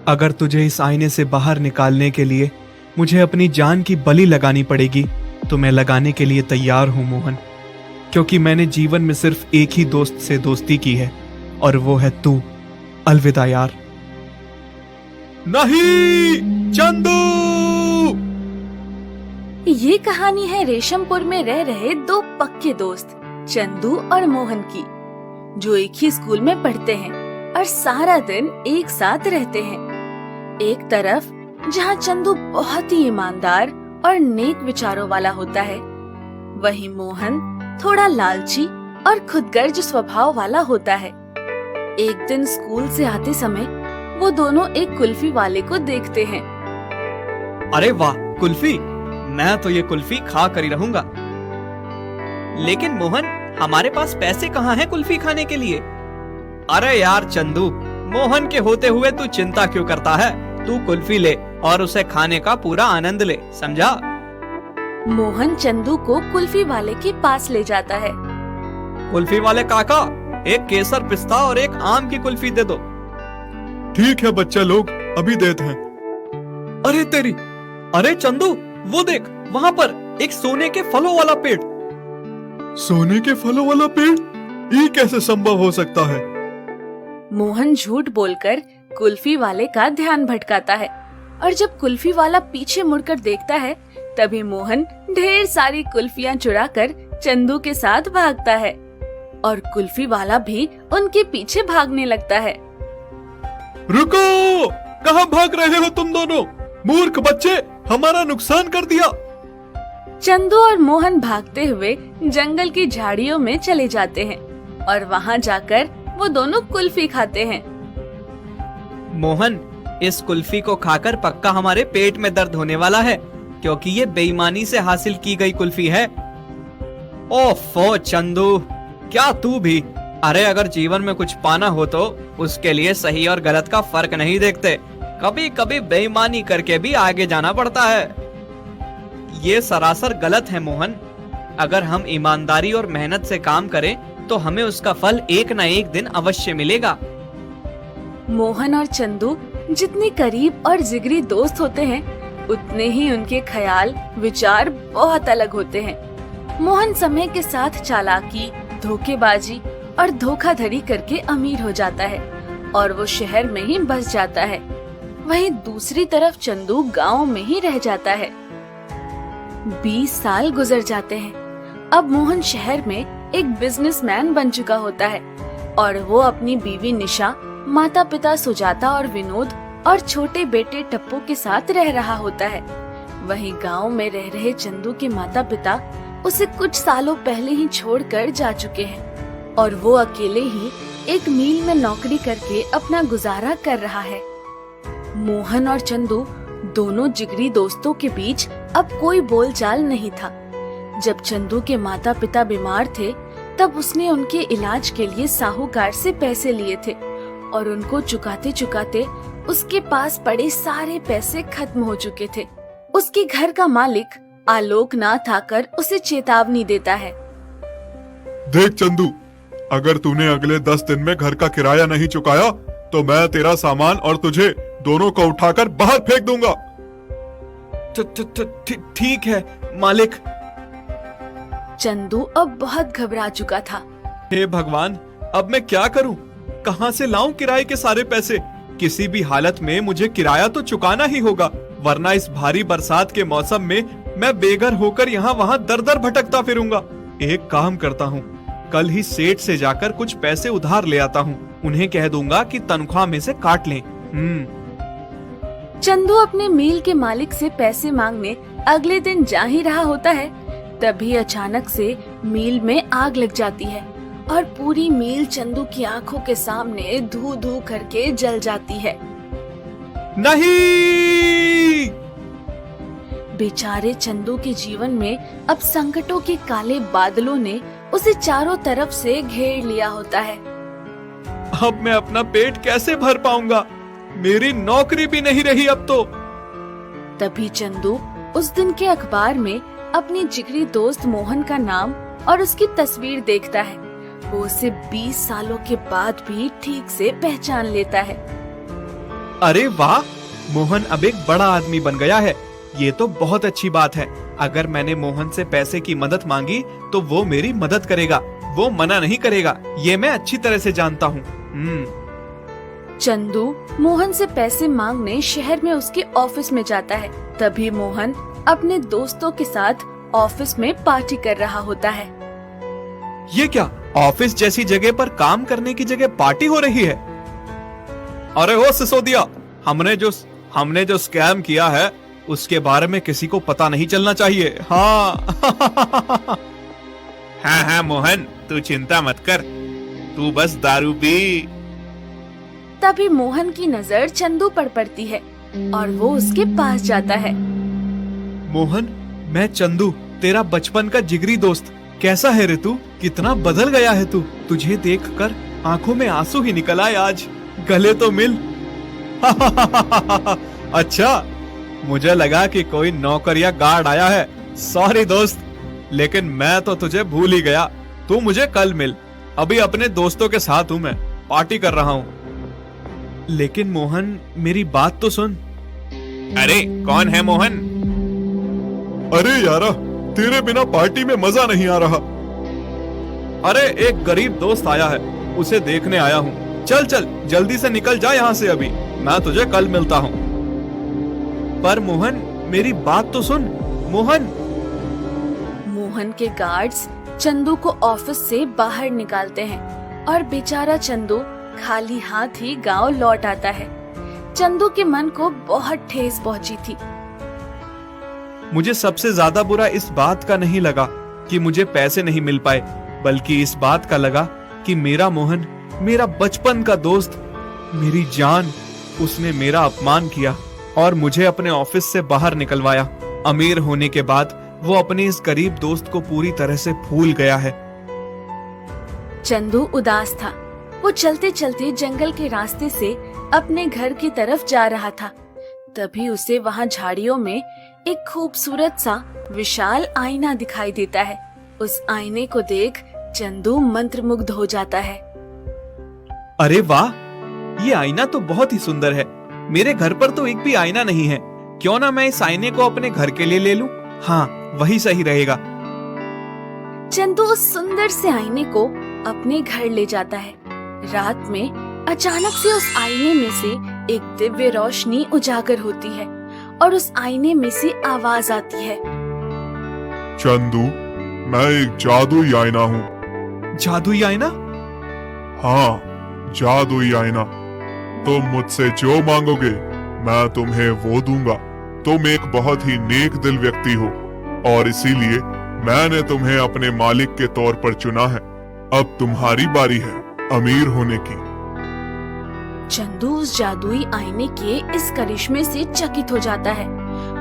अगर तुझे इस आईने से बाहर निकालने के लिए मुझे अपनी जान की बलि लगानी पड़ेगी तो मैं लगाने के लिए तैयार हूं मोहन, क्योंकि मैंने जीवन में सिर्फ एक ही दोस्त से दोस्ती की है और वो है तू। अलविदा यार। नहीं चंदू। ये कहानी है रेशमपुर में रह रहे दो पक्के दोस्त चंदू और मोहन की, जो एक ही स्कूल में पढ़ते हैं और सारा दिन एक साथ रहते हैं। एक तरफ जहाँ चंदू बहुत ही ईमानदार और नेक विचारों वाला होता है, वहीं मोहन थोड़ा लालची और खुदगर्ज स्वभाव वाला होता है। एक दिन स्कूल से आते समय वो दोनों एक कुल्फी वाले को देखते हैं। अरे वाह कुल्फी, मैं तो ये कुल्फी खा कर ही रहूंगा। लेकिन मोहन, हमारे पास पैसे कहाँ हैं कुल्फी खाने के लिए? अरे यार चंदू, मोहन के होते हुए तू चिंता क्यों करता है? तू कुल्फी ले और उसे खाने का पूरा आनंद ले, समझा? मोहन चंदू को कुल्फी वाले के पास ले जाता है। कुल्फी वाले काका, एक केसर पिस्ता और एक आम की कुल्फी दे दो। ठीक है बच्चा लोग, अभी देते हैं। अरे तेरी, अरे चंदू, वो देख वहाँ पर एक सोने के फलों वाला पेड़। सोने के फलों वाला पेड़? ये कैसे संभव हो सकता है? मोहन झूठ बोलकर कुल्फी वाले का ध्यान भटकाता है और जब कुल्फी वाला पीछे मुड़कर देखता है तभी मोहन ढेर सारी कुल्फियां चुराकर चंदू के साथ भागता है और कुल्फी वाला भी उनके पीछे भागने लगता है। रुको! कहाँ भाग रहे हो तुम दोनों? मूर्ख बच्चे, हमारा नुकसान कर दिया। चंदू और मोहन भागते हुए जंगल की झाड़ियों में चले जाते हैं और वहाँ जाकर वो दोनों कुल्फी खाते हैं। मोहन, इस कुल्फी को खाकर पक्का हमारे पेट में दर्द होने वाला है, क्योंकि ये बेईमानी से हासिल की गई कुल्फी है। ओफो चंदू, क्या तू भी? अरे अगर जीवन में कुछ पाना हो तो उसके लिए सही और गलत का फर्क नहीं देखते, कभी कभी बेईमानी करके भी आगे जाना पड़ता है। ये सरासर गलत है मोहन। अगर हम ईमानदारी और मेहनत से काम करें तो हमें उसका फल एक न एक दिन अवश्य मिलेगा। मोहन और चंदू जितने करीब और जिगरी दोस्त होते हैं, उतने ही उनके ख्याल विचार बहुत अलग होते हैं। मोहन समय के साथ चालाकी, धोखेबाजी और धोखाधड़ी करके अमीर हो जाता है और वो शहर में ही बस जाता है। वहीं दूसरी तरफ चंदू गांव में ही रह जाता है। 20 साल गुजर जाते हैं। अब मोहन शहर में एक बिजनेसमैन बन चुका होता है और वो अपनी बीवी निशा, माता पिता सुजाता और विनोद और छोटे बेटे टप्पू के साथ रह रहा होता है। वहीं गांव में रह रहे चंदू के माता पिता उसे कुछ सालों पहले ही छोड़कर जा चुके हैं और वो अकेले ही एक मिल में नौकरी करके अपना गुजारा कर रहा है। मोहन और चंदू दोनों जिगरी दोस्तों के बीच अब कोई बोलचाल नहीं था। जब चंदू के माता पिता बीमार थे तब उसने उनके इलाज के लिए साहूकार से पैसे लिए थे और उनको चुकाते चुकाते उसके पास पड़े सारे पैसे खत्म हो चुके थे। उसके घर का मालिक आलोकनाथ आकर उसे चेतावनी देता है। देख चंदू, अगर तूने अगले 10 दिन में घर का किराया नहीं चुकाया तो मैं तेरा सामान और तुझे दोनों को उठाकर बाहर फेंक दूंगा। ठीक है मालिक। चंदू अब बहुत घबरा चुका था। हे भगवान, अब मैं क्या करूं? कहां से लाऊं किराए के सारे पैसे? किसी भी हालत में मुझे किराया तो चुकाना ही होगा, वरना इस भारी बरसात के मौसम में मैं बेघर होकर यहाँ वहाँ दर दर भटकता फिरूंगा। एक काम करता हूँ, कल ही सेठ से जाकर कुछ पैसे उधार ले आता हूँ। उन्हें कह दूंगा कि तनख्वाह में से काट लें। चंदू अपने मिल के मालिक से पैसे मांगने अगले दिन जा ही रहा होता है, तभी अचानक से मिल में आग लग जाती है और पूरी मिल चंदू की आंखों के सामने धू धू करके जल जाती है। नहीं! बेचारे चंदू के जीवन में अब संकटों के काले बादलों ने उसे चारों तरफ से घेर लिया होता है। अब मैं अपना पेट कैसे भर पाऊंगा? मेरी नौकरी भी नहीं रही अब तो। तभी चंदू उस दिन के अखबार में अपनी जिगरी दोस्त मोहन का नाम और उसकी तस्वीर देखता है। वो उसे 20 सालों के बाद भी ठीक से पहचान लेता है। अरे वाह, मोहन अब एक बड़ा आदमी बन गया है। ये तो बहुत अच्छी बात है। अगर मैंने मोहन से पैसे की मदद मांगी तो वो मेरी मदद करेगा, वो मना नहीं करेगा। ये मैं अच्छी तरह से जानता हूँ। चंदू मोहन से पैसे मांगने शहर में उसके ऑफिस में जाता है। तभी मोहन अपने दोस्तों के साथ ऑफिस में पार्टी कर रहा होता है। ये क्या, ऑफिस जैसी जगह पर काम करने की जगह पार्टी हो रही है? अरे हो सिसोदिया, हमने जो स्कैम किया है उसके बारे में किसी को पता नहीं चलना चाहिए। हाँ हाँ मोहन, तू चिंता मत कर, तू बस दारू पी। तभी मोहन की नजर चंदू पर पड़ती है और वो उसके पास जाता है। मोहन, मैं चंदू, तेरा बचपन का जिगरी दोस्त। कैसा है रे तू? कितना बदल गया है तू। तुझे देखकर आंखों में आंसू ही निकल आए आज। गले तो मिल। अच्छा, मुझे लगा कि कोई नौकर या गार्ड आया है। सॉरी दोस्त, लेकिन मैं तो तुझे भूल ही गया। तू मुझे कल मिल। अभी अपने दोस्तों के साथ हूँ, मैं पार्टी कर रहा हूँ। लेकिन मोहन, मेरी बात तो सुन। अरे कौन है मोहन? अरे यारा, तेरे बिना पार्टी में मजा नहीं आ रहा। अरे एक गरीब दोस्त आया है, उसे देखने आया हूँ। चल चल, जल्दी से निकल जा यहाँ से, अभी मैं तुझे कल मिलता हूँ। पर मोहन, मेरी बात तो सुन। मोहन के गार्ड्स चंदू को ऑफिस से बाहर निकालते हैं और बेचारा चंदू खाली हाथ ही गांव लौट आता है। चंदू के मन को बहुत ठेस पहुंची थी। मुझे सबसे ज्यादा बुरा इस बात का नहीं लगा कि मुझे पैसे नहीं मिल पाए, बल्कि इस बात का लगा कि मेरा मोहन, मेरा बचपन का दोस्त, मेरी जान, उसने मेरा अपमान किया और मुझे अपने ऑफिस से बाहर निकलवाया। अमीर होने के बाद वो अपने इस गरीब दोस्त को पूरी तरह से भूल गया है। चंदू उदास था। वो चलते चलते जंगल के रास्ते से अपने घर की तरफ जा रहा था। तभी उसे वहाँ झाड़ियों में एक खूबसूरत सा विशाल आईना दिखाई देता है। उस आईने को देख चंदू मंत्रमुग्ध हो जाता है। अरे वाह, ये आईना तो बहुत ही सुंदर है। मेरे घर पर तो एक भी आईना नहीं है। क्यों ना मैं इस आईने को अपने घर के लिए ले लूं? हाँ, वही सही रहेगा। चंदू उस सुंदर से आईने को अपने घर ले जाता है। रात में अचानक से उस आईने में से एक दिव्य रोशनी उजागर होती है और उस आईने में से आवाज आती है। चंदू, मैं एक जादुई आईना हूँ। जादुई आईना? हाँ, जादुई आईना। तुम मुझसे जो मांगोगे मैं तुम्हें वो दूंगा। तुम एक बहुत ही नेक दिल व्यक्ति हो और इसीलिए मैंने तुम्हें अपने मालिक के तौर पर चुना है। अब तुम्हारी बारी है अमीर होने की। चंदू उस जादुई आईने के इस करिश्मे से चकित हो जाता है।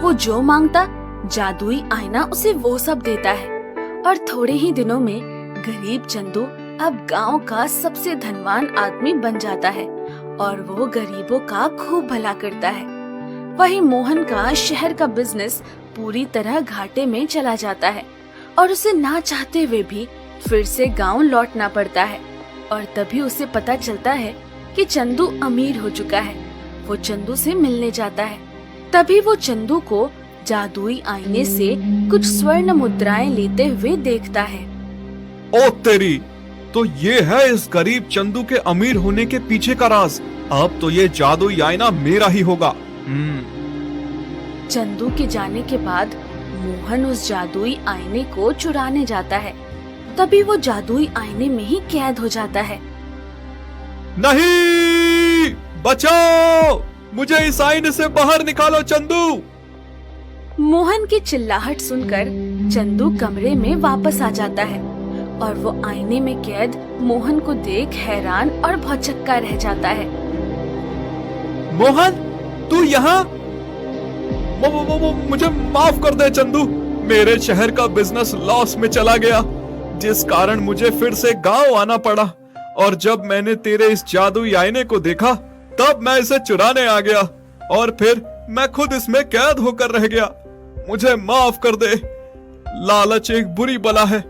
वो जो मांगता, जादुई आईना उसे वो सब देता है और थोड़े ही दिनों में गरीब चंदू अब गांव का सबसे धनवान आदमी बन जाता है और वो गरीबों का खूब भला करता है। वहीं मोहन का शहर का बिजनेस पूरी तरह घाटे में चला जाता है और उसे ना चाहते हुए भी फिर से गांव लौटना पड़ता है। और तभी उसे पता चलता है कि चंदू अमीर हो चुका है। वो चंदू से मिलने जाता है। तभी वो चंदू को जादुई आईने से कुछ स्वर्ण मुद्राएं लेते हुए देखता है। ओ तेरी, तो ये है इस गरीब चंदू के अमीर होने के पीछे का राज। अब तो ये जादुई आईना मेरा ही होगा। चंदू के जाने के बाद मोहन उस जादुई आईने को चुराने जाता है। तभी वो जादुई आईने में ही कैद हो जाता है। नहीं, बचाओ, मुझे इस आईने से बाहर निकालो चंदू। मोहन की चिल्लाहट सुनकर चंदू कमरे में वापस आ जाता है और वो आईने में कैद मोहन को देख हैरान और भौचक्का रह जाता है। मोहन, तू यहाँ? मुझे माफ कर दे चंदू। मेरे शहर का बिजनेस लॉस में चला गया, जिस कारण मुझे फिर से गांव आना पड़ा। और जब मैंने तेरे इस जादुई आईने को देखा, तब मैं इसे चुराने आ गया और फिर मैं खुद इसमें कैद होकर रह गया। मुझे माफ कर दे। लालच एक बुरी बला है,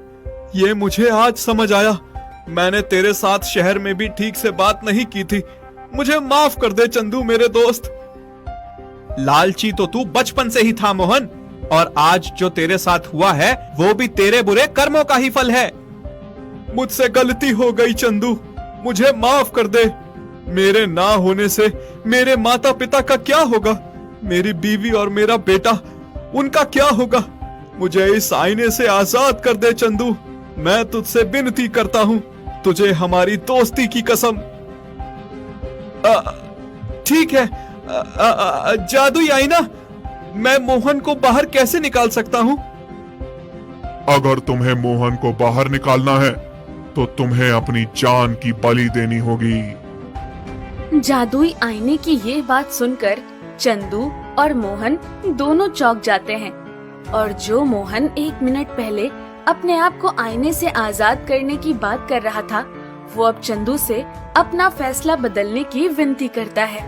ये मुझे आज समझ आया। मैंने तेरे साथ शहर में भी ठीक से बात नहीं की थी। मुझे माफ कर दे चंदू मेरे दोस्त। लालची तो तू बचपन से ही था मोहन, और आज जो तेरे साथ हुआ है वो भी तेरे बुरे कर्मों का ही फल है। मुझसे गलती हो गई चंदू, मुझे माफ कर दे। मेरे ना होने से मेरे माता पिता का क्या होगा, मेरी बीवी और मेरा बेटा, उनका क्या होगा। मुझे इस आईने से आजाद कर दे चंदू, मैं तुझसे विनती करता हूँ, तुझे हमारी दोस्ती की कसम। ठीक है, जादुई आईना, मैं मोहन को बाहर कैसे निकाल सकता हूँ? अगर तुम्हें मोहन को बाहर निकालना है तो तुम्हें अपनी जान की बलि देनी होगी। जादुई आईने की ये बात सुनकर चंदू और मोहन दोनों चौंक जाते हैं, और जो मोहन 1 मिनट पहले अपने आप को आईने से आजाद करने की बात कर रहा था, वो अब चंदू से अपना फैसला बदलने की विनती करता है।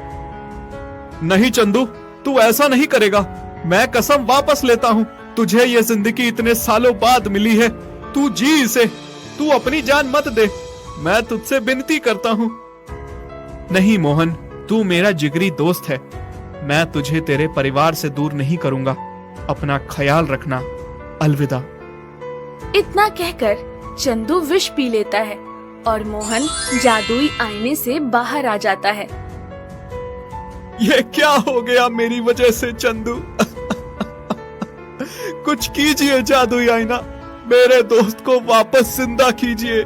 नहीं चंदू, तू ऐसा नहीं करेगा। मैं कसम वापस लेता हूँ, तुझे ये जिंदगी इतने सालों बाद मिली है, तू जी इसे, तू अपनी जान मत दे, मैं तुझसे विनती करता हूँ। नहीं मोहन, तू मेरा जिगरी दोस्त है, मैं तुझे तेरे परिवार से दूर नहीं करूंगा। अपना ख्याल रखना, अलविदा। इतना कहकर चंदू विष पी लेता है और मोहन जादुई आईने से बाहर आ जाता है। ये क्या हो गया मेरी वजह से चंदू? कुछ कीजिए जादुई आईना, मेरे दोस्त को वापस जिंदा कीजिए।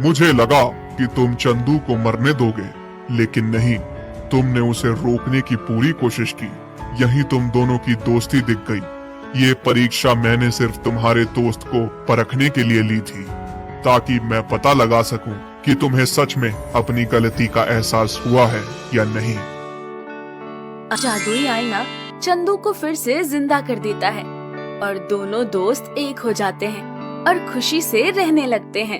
मुझे लगा कि तुम चंदू को मरने दोगे, लेकिन नहीं, तुमने उसे रोकने की पूरी कोशिश की। यही तुम दोनों की दोस्ती दिख गई। ये परीक्षा मैंने सिर्फ तुम्हारे दोस्त को परखने के लिए ली थी, ताकि मैं पता लगा सकूं कि तुम्हें सच में अपनी गलती का एहसास हुआ है या नहीं। जादुई आईना चंदू को फिर से जिंदा कर देता है और दोनों दोस्त एक हो जाते हैं और खुशी से रहने लगते हैं।